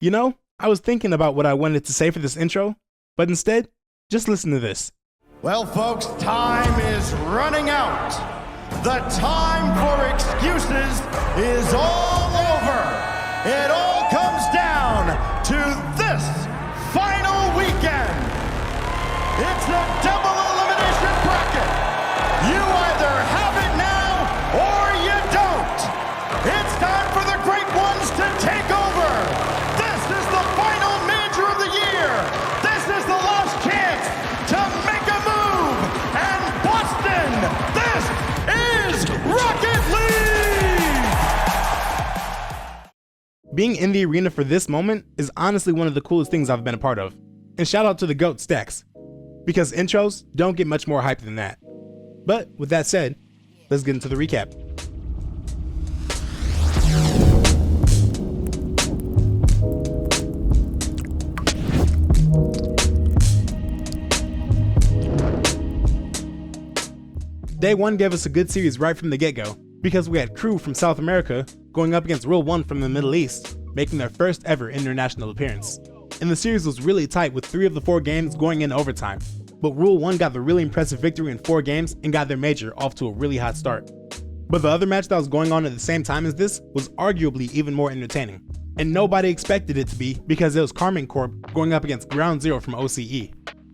You know, I was thinking about what I wanted to say for this intro, but instead, just listen to this. Well, folks, time is running out. The time for excuses is all over. It all comes down to this final weekend. It's a double elimination bracket. You either have it now or you don't. It's time for the great ones to take over. This is the final major of the year. This is the last chance to make a move. And Boston, this is Rocket League! Being in the arena for this moment is honestly one of the coolest things I've been a part of. And shout out to the GOAT Stacks, because intros don't get much more hype than that. But with that said, let's get into the recap. Day 1 gave us a good series right from the get-go, because we had Crew from South America going up against Rule 1 from the Middle East, making their first ever international appearance. And the series was really tight with 3 of the 4 games going in overtime, but Rule 1 got the really impressive victory in 4 games and got their major off to a really hot start. But the other match that was going on at the same time as this was arguably even more entertaining, and nobody expected it to be because it was Carmen Corp going up against Ground Zero from OCE.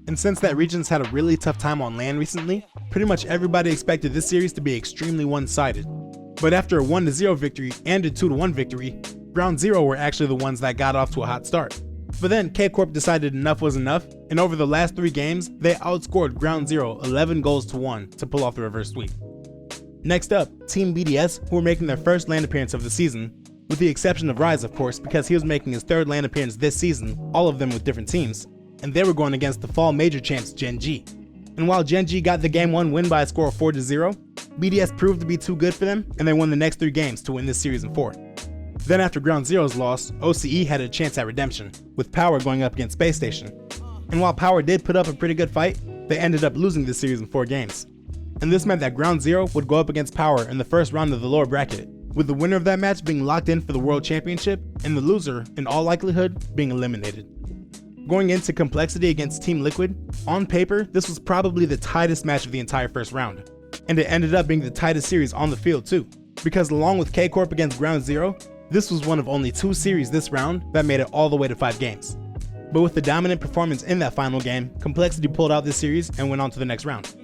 And since that region's had a really tough time on land recently, pretty much everybody expected this series to be extremely one-sided. But after a 1-0 victory and a 2-1 victory, Ground Zero were actually the ones that got off to a hot start. But then K-Corp decided enough was enough, and over the last 3 games, they outscored Ground Zero 11 goals to 1 to pull off the reverse sweep. Next up, Team BDS, who were making their first land appearance of the season, with the exception of Rise of course because he was making his 3rd land appearance this season, all of them with different teams, and they were going against the fall major champs Gen G. And while Gen G got the game 1 win by a score of 4-0, BDS proved to be too good for them, and they won the next 3 games to win this series in 4. Then after Ground Zero's loss, OCE had a chance at redemption, with Power going up against Space Station. And while Power did put up a pretty good fight, they ended up losing this series in 4 games. And this meant that Ground Zero would go up against Power in the first round of the lower bracket, with the winner of that match being locked in for the World Championship, and the loser, in all likelihood, being eliminated. Going into Complexity against Team Liquid, on paper, this was probably the tightest match of the entire first round. And it ended up being the tightest series on the field too, because along with K-Corp against Ground Zero, this was one of only 2 series this round that made it all the way to 5 games. But with the dominant performance in that final game, Complexity pulled out this series and went on to the next round.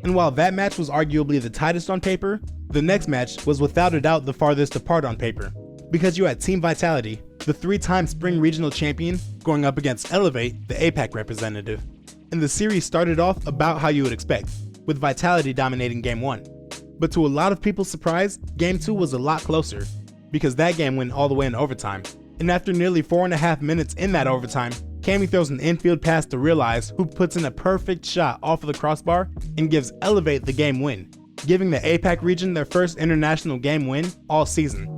And while that match was arguably the tightest on paper, the next match was without a doubt the farthest apart on paper, because you had Team Vitality, the 3-time Spring Regional Champion, going up against Elevate, the APAC representative. And the series started off about how you would expect, with Vitality dominating Game 1. But to a lot of people's surprise, Game 2 was a lot closer, because that game went all the way in overtime. And after nearly 4.5 minutes in that overtime, Cammy throws an infield pass to Realize, who puts in a perfect shot off of the crossbar and gives Elevate the game win, giving the APAC region their first international game win all season.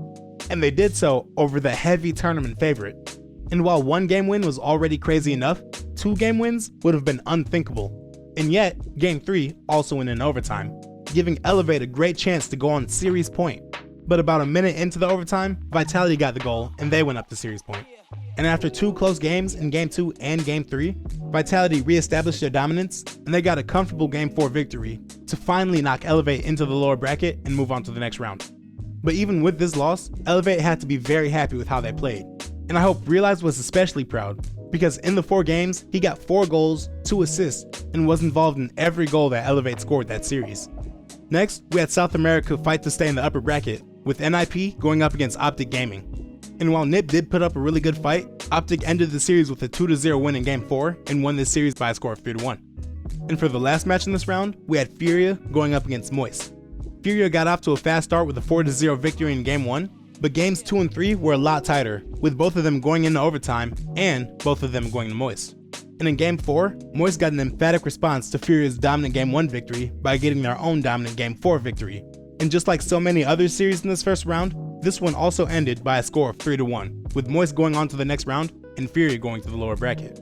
And they did so over the heavy tournament favorite. And while 1 game win was already crazy enough, 2 game wins would have been unthinkable. And yet, Game 3 also went in overtime, giving Elevate a great chance to go on series point. But about a minute into the overtime, Vitality got the goal and they went up to series point. And after 2 close games in Game 2 and Game 3, Vitality re-established their dominance and they got a comfortable Game 4 victory to finally knock Elevate into the lower bracket and move on to the next round. But even with this loss, Elevate had to be very happy with how they played. And I hope Realize was especially proud, because in the 4 games, he got 4 goals, 2 assists, and was involved in every goal that Elevate scored that series. Next, we had South America fight to stay in the upper bracket, with NIP going up against Optic Gaming. And while NIP did put up a really good fight, Optic ended the series with a 2-0 win in Game 4 and won this series by a score of 3-1. And for the last match in this round, we had Furia going up against Moist. Furia got off to a fast start with a 4-0 victory in Game 1, but Games 2 and 3 were a lot tighter, with both of them going into overtime and both of them going to Moist. And in Game 4, Moist got an emphatic response to Furia's dominant Game 1 victory by getting their own dominant Game 4 victory. And just like so many other series in this first round, this one also ended by a score of 3-1, with Moist going on to the next round and Furia going to the lower bracket.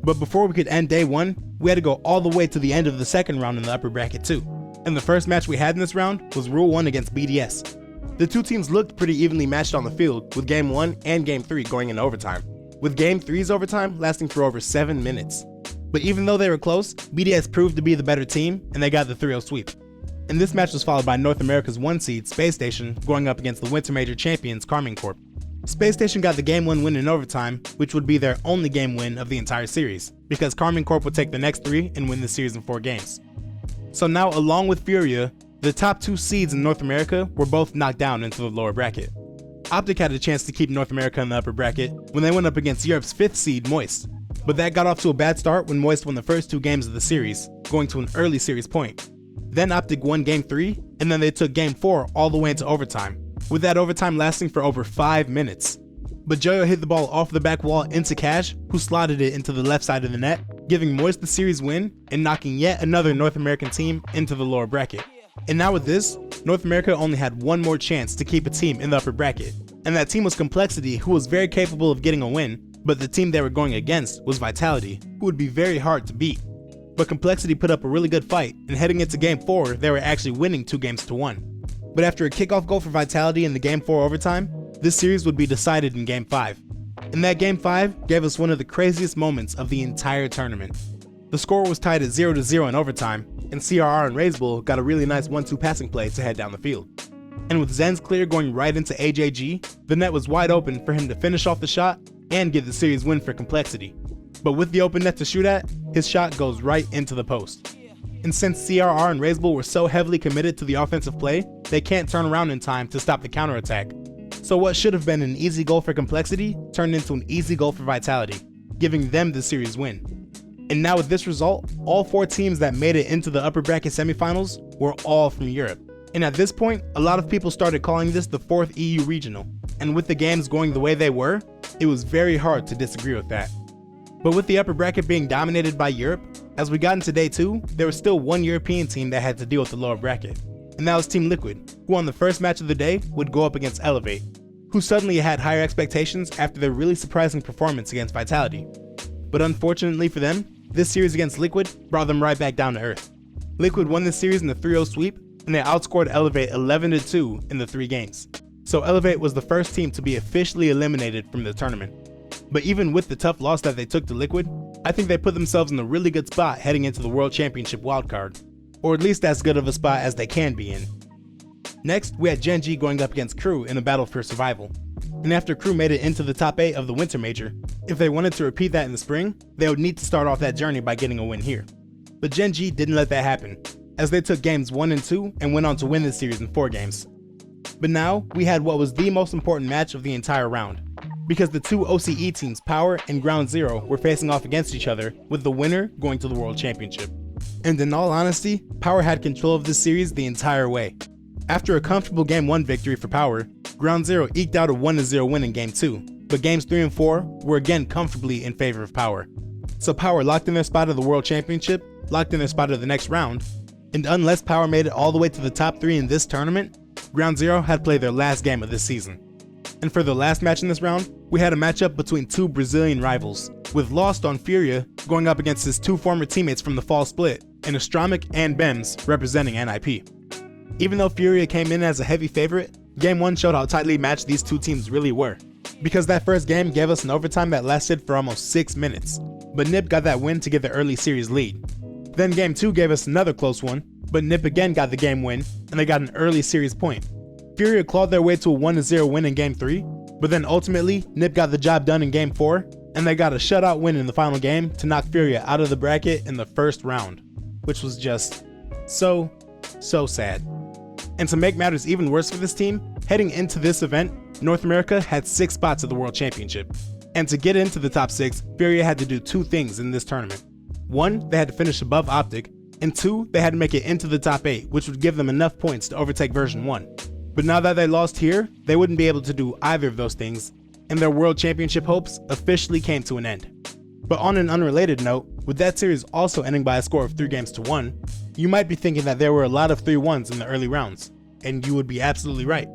But before we could end Day 1, we had to go all the way to the end of the second round in the upper bracket too. And the first match we had in this round was Rule 1 against BDS. The 2 teams looked pretty evenly matched on the field, with Game 1 and Game 3 going into overtime. with Game 3's overtime lasting for over 7 minutes. But even though they were close, BDS proved to be the better team, and they got the 3-0 sweep. And this match was followed by North America's 1 seed, Space Station, going up against the Winter Major champions, Karmine Corp. Space Station got the Game 1 win in overtime, which would be their only game win of the entire series, because Karmine Corp would take the next 3 and win the series in 4 games. So now, along with Furia, the top 2 seeds in North America were both knocked down into the lower bracket. Optic had a chance to keep North America in the upper bracket when they went up against Europe's 5th seed, Moist. But that got off to a bad start when Moist won the first 2 games of the series, going to an early series point. Then Optic won Game 3, and then they took Game 4 all the way into overtime, with that overtime lasting for over 5 minutes. But Joyo hit the ball off the back wall into Cash, who slotted it into the left side of the net, giving Moist the series win and knocking yet another North American team into the lower bracket. And now with this, North America only had 1 more chance to keep a team in the upper bracket, and that team was Complexity, who was very capable of getting a win, but the team they were going against was Vitality, who would be very hard to beat. But Complexity put up a really good fight, and heading into Game 4, they were actually winning 2-1. But after a kickoff goal for Vitality in the Game 4 overtime, this series would be decided in Game 5. And that Game 5 gave us one of the craziest moments of the entire tournament. The score was tied at 0-0 in overtime, and CRR and Razebull got a really nice 1-2 passing play to head down the field. And with Zen's clear going right into AJG, the net was wide open for him to finish off the shot and get the series win for Complexity. But with the open net to shoot at, his shot goes right into the post. And since CRR and Razebull were so heavily committed to the offensive play, they can't turn around in time to stop the counterattack. So what should have been an easy goal for Complexity turned into an easy goal for Vitality, giving them the series win. And now with this result, all 4 teams that made it into the upper bracket semifinals were all from Europe. And at this point, a lot of people started calling this the 4th EU regional. And with the games going the way they were, it was very hard to disagree with that. But with the upper bracket being dominated by Europe, as we got into day 2, there was still 1 European team that had to deal with the lower bracket. And that was Team Liquid, who on the first match of the day would go up against Elevate, who suddenly had higher expectations after their really surprising performance against Vitality. But unfortunately for them, this series against Liquid brought them right back down to earth. Liquid won this series in the 3-0 sweep, and they outscored Elevate 11-2 in the 3 games. So Elevate was the first team to be officially eliminated from the tournament. But even with the tough loss that they took to Liquid, I think they put themselves in a really good spot heading into the World Championship wildcard, or at least as good of a spot as they can be in. Next, we had Gen G going up against Crew in a battle for survival. And after Crew made it into the top 8 of the Winter Major, if they wanted to repeat that in the spring, they would need to start off that journey by getting a win here. But Gen G didn't let that happen, as they took games 1 and 2 and went on to win this series in 4 games. But now, we had what was the most important match of the entire round, because the 2 OCE teams, Power and Ground Zero, were facing off against each other, with the winner going to the World Championship. And in all honesty, Power had control of this series the entire way. After a comfortable Game 1 victory for Power, Ground Zero eked out a 1-0 win in Game 2, but Games 3 and 4 were again comfortably in favor of Power. So Power locked in their spot of the World Championship, locked in their spot of the next round, and unless Power made it all the way to the top 3 in this tournament, Ground Zero had played their last game of this season. And for the last match in this round, we had a matchup between 2 Brazilian rivals, with Lost on Furia going up against his 2 former teammates from the fall split, in Astramic and Bems representing NIP. Even though Furia came in as a heavy favorite, Game 1 showed how tightly matched these 2 teams really were, because that first game gave us an overtime that lasted for almost 6 minutes, but Nip got that win to get the early series lead. Then Game 2 gave us another close one, but Nip again got the game win, and they got an early series point. Furia clawed their way to a 1-0 win in Game 3, but then ultimately, Nip got the job done in Game 4, and they got a shutout win in the final game to knock Furia out of the bracket in the first round, which was just so sad. And to make matters even worse for this team, heading into this event, North America had 6 spots at the World Championship. And to get into the top 6, Furia had to do 2 things in this tournament. 1, they had to finish above Optic, and 2, they had to make it into the top 8, which would give them enough points to overtake version 1. But now that they lost here, they wouldn't be able to do either of those things, and their World Championship hopes officially came to an end. But on an unrelated note, with that series also ending by a score of 3-1, you might be thinking that there were a lot of 3-1s in the early rounds, and you would be absolutely right.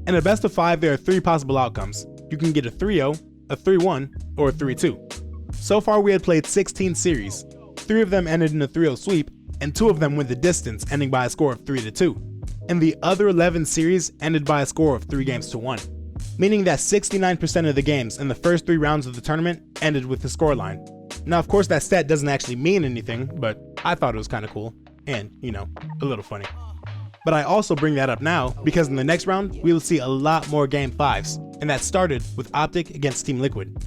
In a best of 5, there are 3 possible outcomes. You can get a 3-0, a 3-1, or a 3-2. So far we had played 16 series. 3 of them ended in a 3-0 sweep, and 2 of them went the distance, ending by a score of 3-2. And the other 11 series ended by a score of 3-1. meaning that 69% of the games in the first 3 rounds of the tournament ended with the scoreline. Now, of course, that stat doesn't actually mean anything, but I thought it was kind of cool and, a little funny. But I also bring that up now because in the next round, we will see a lot more Game 5s, and that started with Optic against Team Liquid.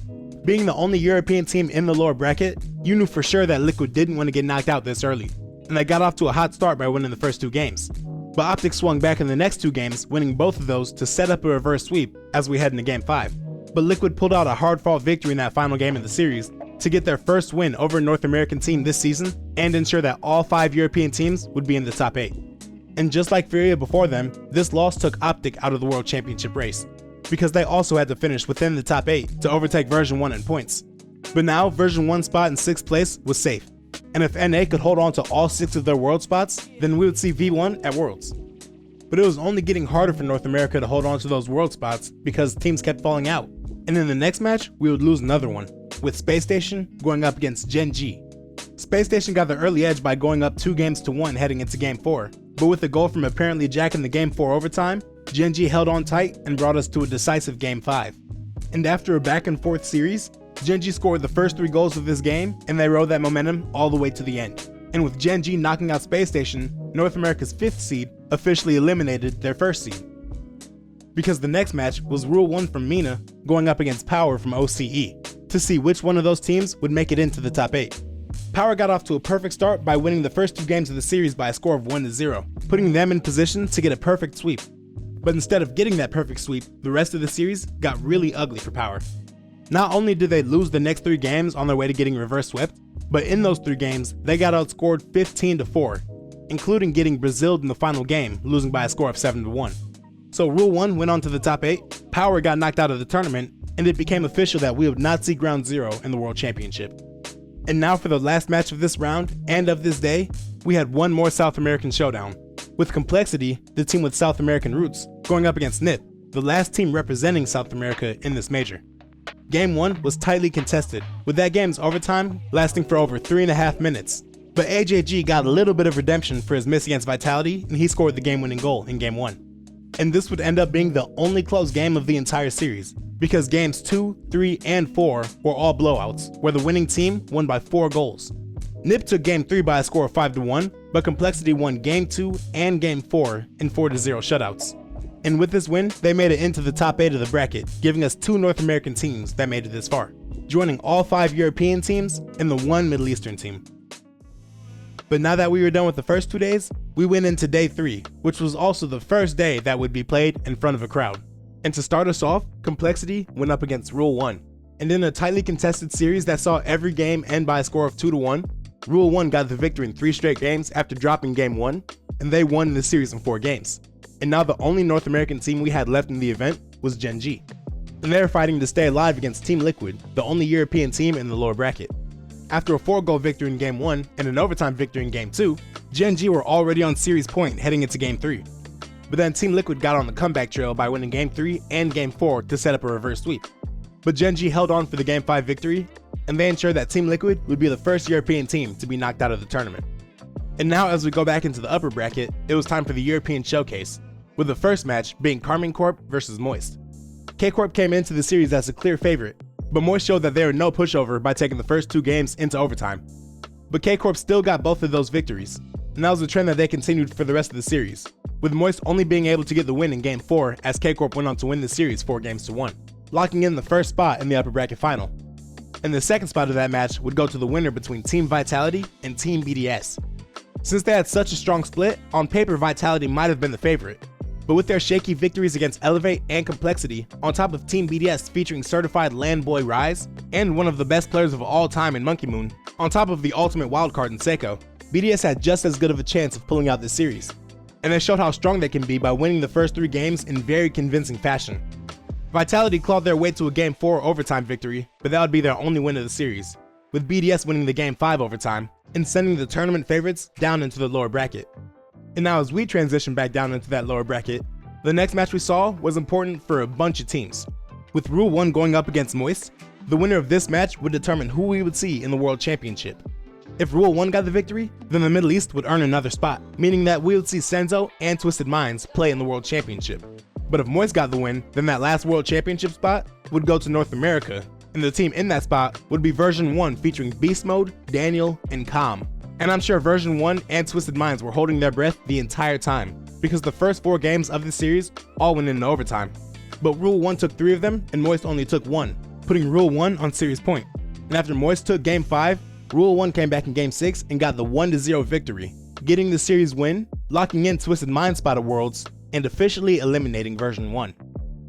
Being the only European team in the lower bracket, you knew for sure that Liquid didn't want to get knocked out this early, and they got off to a hot start by winning the first 2 games. But Optic swung back in the next 2 games, winning both of those to set up a reverse sweep as we head into Game 5. But Liquid pulled out a hard-fought victory in that final game of the series to get their first win over a North American team this season and ensure that all 5 European teams would be in the top 8. And just like Furia before them, this loss took Optic out of the World Championship race, because they also had to finish within the top 8 to overtake version 1 in points. But now version 1 spot in 6th place was safe, and if NA could hold on to all 6 of their world spots, then we would see V1 at Worlds. But it was only getting harder for North America to hold on to those world spots because teams kept falling out, and in the next match we would lose another one, with Space Station going up against Gen G. Space Station got the early edge by going up 2-1 heading into Game 4, but with the goal from apparently jacking the Game 4 overtime, Gen G held on tight and brought us to a decisive Game 5. And after a back and forth series, Gen G scored the first 3 goals of this game, and they rode that momentum all the way to the end. And with Gen G knocking out Space Station, North America's 5th seed officially eliminated their 1st seed. Because the next match was Rule 1 from MENA going up against Power from OCE, to see which one of those teams would make it into the top 8. Power got off to a perfect start by winning the first 2 games of the series by a score of 1-0, putting them in position to get a perfect sweep. But instead of getting that perfect sweep, the rest of the series got really ugly for Power. Not only did they lose the next 3 games on their way to getting reverse swept, but in those 3 games, they got outscored 15-4, including getting Brazil'd in the final game, losing by a score of 7-1. So Rule 1 went on to the top 8, Power got knocked out of the tournament, and it became official that we would not see Ground Zero in the World Championship. And now for the last match of this round, and of this day, we had one more South American showdown, with Complexity, the team with South American roots, going up against NIP, the last team representing South America in this major. Game 1 was tightly contested, with that game's overtime lasting for over 3.5 minutes, but AJG got a little bit of redemption for his miss against Vitality, and he scored the game-winning goal in Game 1. And this would end up being the only close game of the entire series, because games 2, 3, and 4 were all blowouts, where the winning team won by 4 goals. NIP took Game 3 by a score of 5-1, but Complexity won Game 2 and Game 4 in 4-0 shutouts. And with this win, they made it into the top 8 of the bracket, giving us 2 North American teams that made it this far, joining all 5 European teams and the 1 Middle Eastern team. But now that we were done with the first 2 days, we went into Day 3, which was also the first day that would be played in front of a crowd. And to start us off, Complexity went up against Rule 1. And in a tightly contested series that saw every game end by a score of 2-1, Rule 1 got the victory in 3 straight games after dropping Game 1, and they won the series in 4 games. And now the only North American team we had left in the event was Gen G. And they were fighting to stay alive against Team Liquid, the only European team in the lower bracket. After a 4-goal victory in Game 1 and an overtime victory in Game 2, Gen G were already on series point heading into Game 3. But then Team Liquid got on the comeback trail by winning Game 3 and Game 4 to set up a reverse sweep. But Gen G held on for the Game 5 victory, and they ensured that Team Liquid would be the first European team to be knocked out of the tournament. And now as we go back into the upper bracket, it was time for the European showcase, with the first match being Carmine Corp versus Moist. K-Corp came into the series as a clear favorite, but Moist showed that they were no pushover by taking the first 2 games into overtime. But K-Corp still got both of those victories, and that was a trend that they continued for the rest of the series, with Moist only being able to get the win in Game 4 as K-Corp went on to win the series 4-1, locking in the first spot in the upper bracket final. And the second spot of that match would go to the winner between Team Vitality and Team BDS. Since they had such a strong split, on paper Vitality might have been the favorite, but with their shaky victories against Elevate and Complexity, on top of Team BDS featuring certified Landboy Rise, and one of the best players of all time in Monkey Moon, on top of the ultimate wildcard in Seiko, BDS had just as good of a chance of pulling out this series. And they showed how strong they can be by winning the first 3 games in very convincing fashion. Vitality clawed their way to a Game 4 overtime victory, but that would be their only win of the series, with BDS winning the Game 5 overtime, and sending the tournament favorites down into the lower bracket. And now as we transition back down into that lower bracket, the next match we saw was important for a bunch of teams. With Rule 1 going up against Moist, the winner of this match would determine who we would see in the World Championship. If Rule 1 got the victory, then the Middle East would earn another spot, meaning that we would see Senzo and Twisted Minds play in the World Championship. But if Moist got the win, then that last World Championship spot would go to North America, and the team in that spot would be Version 1 featuring Beast Mode, Daniel, and Calm. And I'm sure Version 1 and Twisted Minds were holding their breath the entire time, because the first 4 games of the series all went into overtime. But Rule 1 took 3 of them, and Moist only took 1, putting Rule 1 on series point. And after Moist took Game 5, Rule 1 came back in Game 6 and got the 1-0 victory, getting the series win, locking in Twisted Minds spot at Worlds, and officially eliminating Version 1.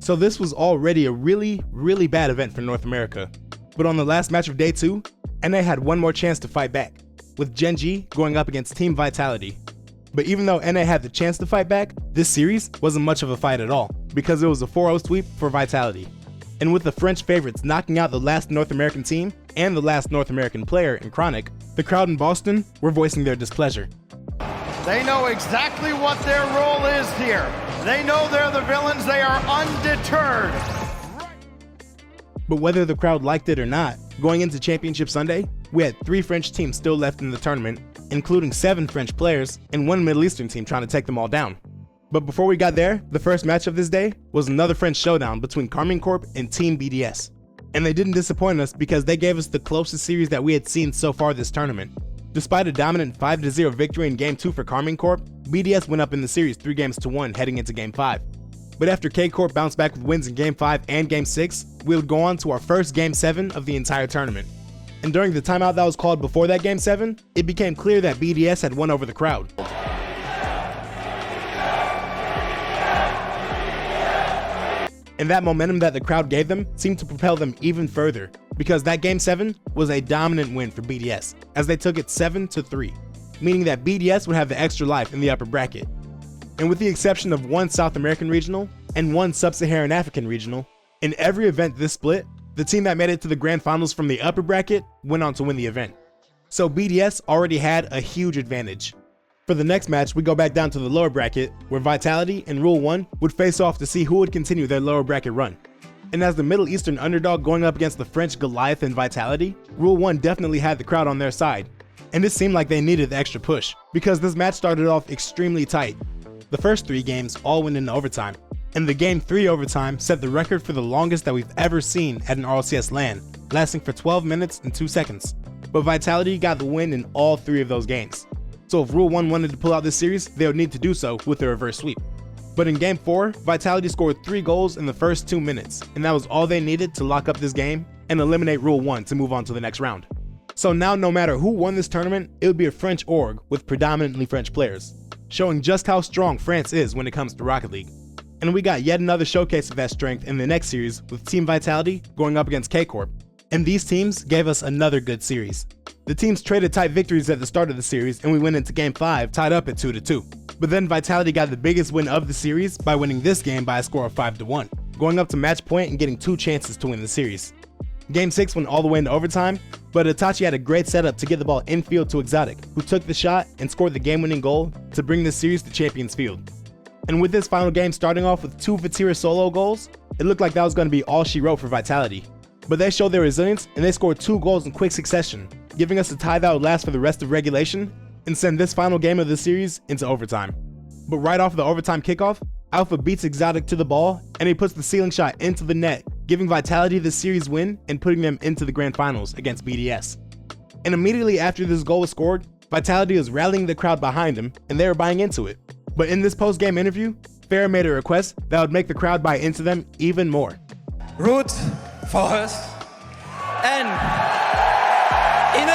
So this was already a really bad event for North America. But on the last match of Day 2, NA had one more chance to fight back, with Gen G going up against Team Vitality. But even though NA had the chance to fight back, this series wasn't much of a fight at all, because it was a 4-0 sweep for Vitality. And with the French favorites knocking out the last North American team and the last North American player in Chronic, the crowd in Boston were voicing their displeasure. They know exactly what their role is here. They know they're the villains. They are undeterred. But whether the crowd liked it or not, going into Championship Sunday, we had 3 French teams still left in the tournament, including 7 French players and 1 Middle Eastern team trying to take them all down. But before we got there, the first match of this day was another French showdown between Carmine Corp and Team BDS. And they didn't disappoint us because they gave us the closest series that we had seen so far this tournament. Despite a dominant 5-0 victory in Game 2 for Carmine Corp, BDS went up in the series 3-1 heading into Game 5. But after K-Corp bounced back with wins in Game 5 and Game 6, we would go on to our first Game 7 of the entire tournament. And during the timeout that was called before that Game 7, it became clear that BDS had won over the crowd. And that momentum that the crowd gave them seemed to propel them even further, because that Game 7 was a dominant win for BDS, as they took it 7-3, meaning that BDS would have the extra life in the upper bracket. And with the exception of 1 South American regional and 1 Sub-Saharan African regional, in every event this split, the team that made it to the grand finals from the upper bracket went on to win the event. So BDS already had a huge advantage. For the next match, we go back down to the lower bracket, where Vitality and Rule 1 would face off to see who would continue their lower bracket run. And as the Middle Eastern underdog going up against the French Goliath and Vitality, Rule 1 definitely had the crowd on their side. And it seemed like they needed the extra push, because this match started off extremely tight. The first 3 games all went into overtime, and the Game 3 overtime set the record for the longest that we've ever seen at an RLCS LAN, lasting for 12 minutes and 2 seconds. But Vitality got the win in all 3 of those games. So if Rule 1 wanted to pull out this series, they would need to do so with a reverse sweep. But in Game 4, Vitality scored 3 goals in the first 2 minutes, and that was all they needed to lock up this game and eliminate Rule 1 to move on to the next round. So now no matter who won this tournament, it would be a French org with predominantly French players, showing just how strong France is when it comes to Rocket League. And we got yet another showcase of that strength in the next series with Team Vitality going up against K-Corp. And these teams gave us another good series. The teams traded tight victories at the start of the series, and we went into Game 5 tied up at 2-2. But then Vitality got the biggest win of the series by winning this game by a score of 5-1, going up to match point and getting 2 chances to win the series. Game 6 went all the way into overtime, but Itachi had a great setup to get the ball infield to Exotic, who took the shot and scored the game-winning goal to bring the series to Champions Field. And with this final game starting off with 2 Vatira solo goals, it looked like that was going to be all she wrote for Vitality. But they showed their resilience and they scored 2 goals in quick succession, giving us a tie that would last for the rest of regulation and send this final game of the series into overtime. But right off the overtime kickoff, Alpha beats Exotic to the ball and he puts the ceiling shot into the net, giving Vitality the series win and putting them into the grand finals against BDS. And immediately after this goal was scored, Vitality was rallying the crowd behind him and they were buying into it. But in this post-game interview, Farah made a request that would make the crowd buy into them even more. Root for us, and in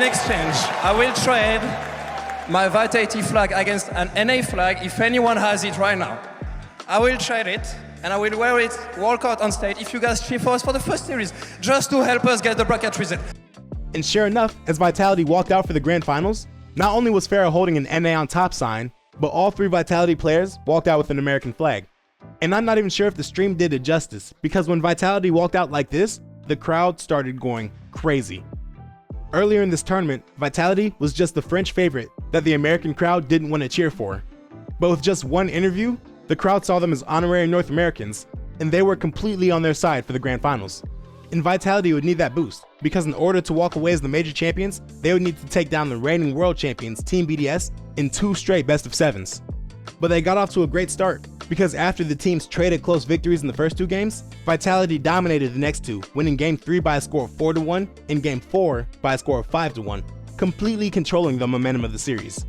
exchange, I will trade my Vitality flag against an NA flag if anyone has it right now. I will trade it and I will wear it, walk out on stage if you guys cheer for us for the first series, just to help us get the bracket result. And sure enough, as Vitality walked out for the grand finals, not only was Farah holding an NA on top sign, but all 3 Vitality players walked out with an American flag. And I'm not even sure if the stream did it justice, because when Vitality walked out like this, the crowd started going crazy. Earlier in this tournament, Vitality was just the French favorite that the American crowd didn't want to cheer for. But with just one interview, the crowd saw them as honorary North Americans, and they were completely on their side for the grand finals. And Vitality would need that boost, because in order to walk away as the major champions, they would need to take down the reigning world champions Team BDS in 2 straight best of 7s. But they got off to a great start, because after the teams traded close victories in the first 2 games, Vitality dominated the next 2, winning Game 3 by a score of 4-1 and Game 4 by a score of 5-1, completely controlling the momentum of the series.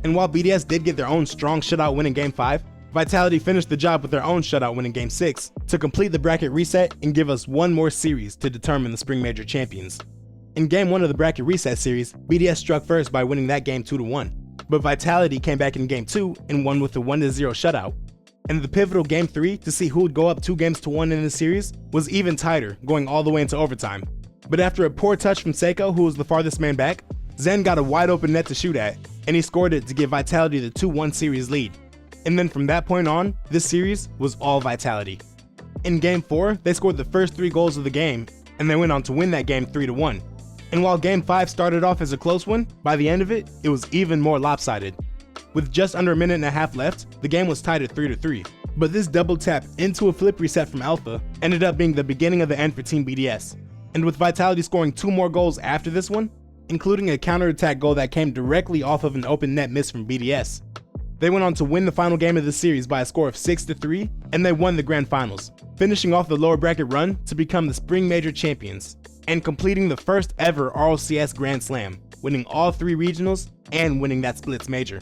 And while BDS did get their own strong shutout win in Game 5, Vitality finished the job with their own shutout win in Game 6 to complete the bracket reset and give us one more series to determine the Spring Major champions. In Game 1 of the bracket reset series, BDS struck first by winning that game 2-1, but Vitality came back in Game 2 and won with a 1-0 shutout. And the pivotal Game 3 to see who would go up 2-1 in the series was even tighter, going all the way into overtime. But after a poor touch from Seiko, who was the farthest man back, Zen got a wide open net to shoot at, and he scored it to give Vitality the 2-1 series lead. And then from that point on, this series was all Vitality. In Game 4, they scored the first 3 goals of the game, and they went on to win that game 3-1. And while Game 5 started off as a close one, by the end of it, it was even more lopsided. With just under a minute and a half left, the game was tied at 3-3. But this double tap into a flip reset from Alpha ended up being the beginning of the end for Team BDS. And with Vitality scoring 2 more goals after this one, including a counterattack goal that came directly off of an open net miss from BDS, they went on to win the final game of the series by a score of 6-3, and they won the grand finals, finishing off the lower bracket run to become the Spring Major champions, and completing the first ever RLCS Grand Slam, winning all 3 regionals and winning that Splits Major.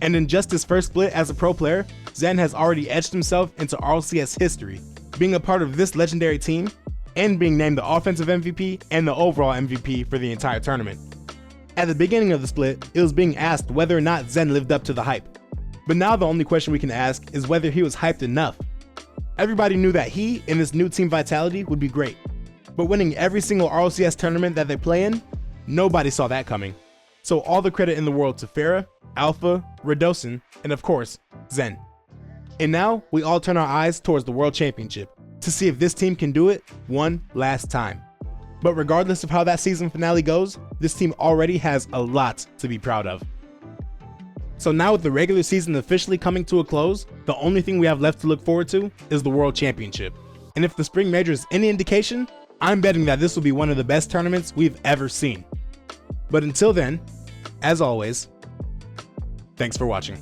And in just his first split as a pro player, Zen has already etched himself into RLCS history, being a part of this legendary team, and being named the offensive MVP and the overall MVP for the entire tournament. At the beginning of the split, it was being asked whether or not Zen lived up to the hype. But now the only question we can ask is whether he was hyped enough. Everybody knew that he and this new Team Vitality would be great, but winning every single RLCS tournament that they play in, nobody saw that coming. So all the credit in the world to Farah, Alpha, Radosin, and of course, Zen. And now we all turn our eyes towards the World Championship to see if this team can do it one last time. But regardless of how that season finale goes, this team already has a lot to be proud of. So now with the regular season officially coming to a close, the only thing we have left to look forward to is the World Championship. And if the Spring Major is any indication, I'm betting that this will be one of the best tournaments we've ever seen. But until then, as always, thanks for watching.